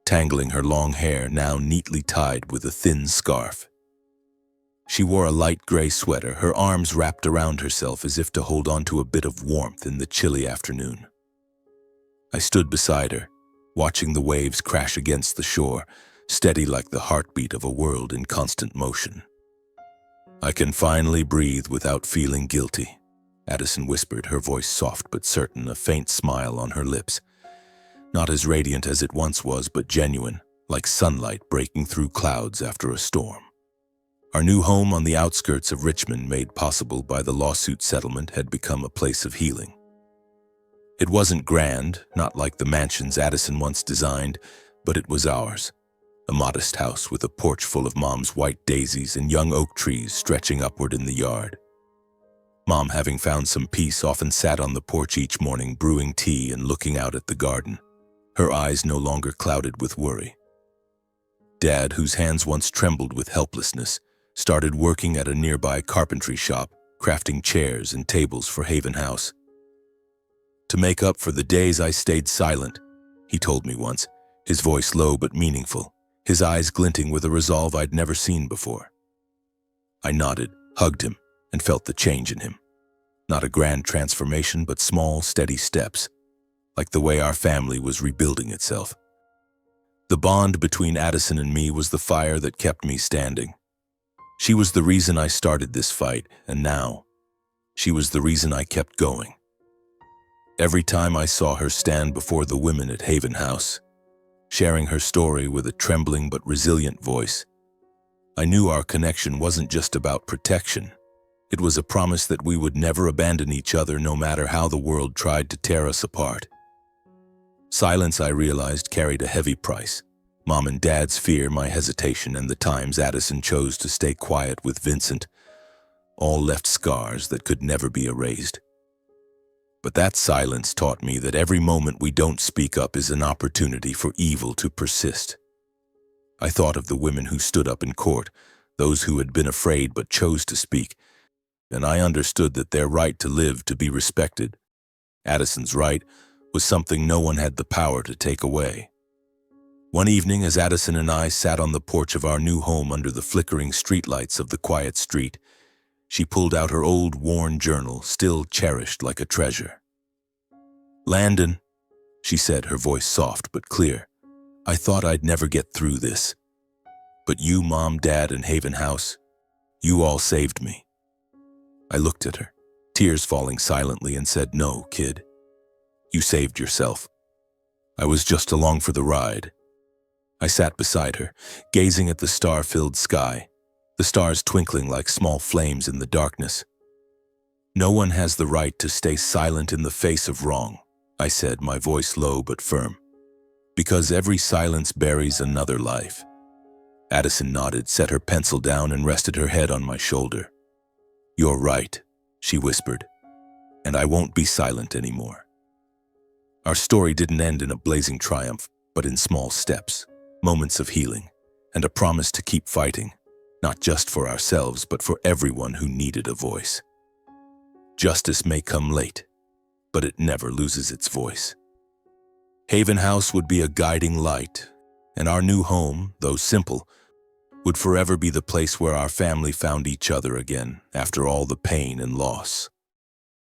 tangling her long hair, now neatly tied with a thin scarf. She wore a light gray sweater, her arms wrapped around herself as if to hold on to a bit of warmth in the chilly afternoon. I stood beside her, watching the waves crash against the shore, steady like the heartbeat of a world in constant motion. "I can finally breathe without feeling guilty," Addison whispered, her voice soft but certain, a faint smile on her lips. Not as radiant as it once was, but genuine, like sunlight breaking through clouds after a storm. Our new home on the outskirts of Richmond, made possible by the lawsuit settlement, had become a place of healing. It wasn't grand, not like the mansions Addison once designed, but it was ours. A modest house with a porch full of Mom's white daisies and young oak trees stretching upward in the yard. Mom, having found some peace, often sat on the porch each morning brewing tea and looking out at the garden, her eyes no longer clouded with worry. Dad, whose hands once trembled with helplessness, started working at a nearby carpentry shop, crafting chairs and tables for Haven House. "To make up for the days I stayed silent," he told me once, his voice low but meaningful, his eyes glinting with a resolve I'd never seen before. I nodded, hugged him, and felt the change in him. Not a grand transformation, but small, steady steps, like the way our family was rebuilding itself. The bond between Addison and me was the fire that kept me standing. She was the reason I started this fight, and now, she was the reason I kept going. Every time I saw her stand before the women at Haven House, sharing her story with a trembling but resilient voice, I knew our connection wasn't just about protection. It was a promise that we would never abandon each other, no matter how the world tried to tear us apart. Silence, I realized, carried a heavy price. Mom and Dad's fear, my hesitation, and the times Addison chose to stay quiet with Vincent, all left scars that could never be erased. But that silence taught me that every moment we don't speak up is an opportunity for evil to persist. I thought of the women who stood up in court, those who had been afraid but chose to speak, and I understood that their right to live, to be respected, Addison's right, was something no one had the power to take away. One evening, as Addison and I sat on the porch of our new home under the flickering streetlights of the quiet street, she pulled out her old, worn journal, still cherished like a treasure. "Landon," she said, her voice soft but clear, "I thought I'd never get through this. But you, Mom, Dad, and Haven House, you all saved me." I looked at her, tears falling silently, and said, "No, kid. You saved yourself. I was just along for the ride." I sat beside her, gazing at the star-filled sky, the stars twinkling like small flames in the darkness. "No one has the right to stay silent in the face of wrong," I said, my voice low but firm. "Because every silence buries another life." Addison nodded, set her pencil down, and rested her head on my shoulder. "You're right," she whispered, "and I won't be silent anymore." Our story didn't end in a blazing triumph, but in small steps, moments of healing, and a promise to keep fighting, not just for ourselves, but for everyone who needed a voice. Justice may come late, but it never loses its voice. Haven House would be a guiding light, and our new home, though simple, would forever be the place where our family found each other again after all the pain and loss.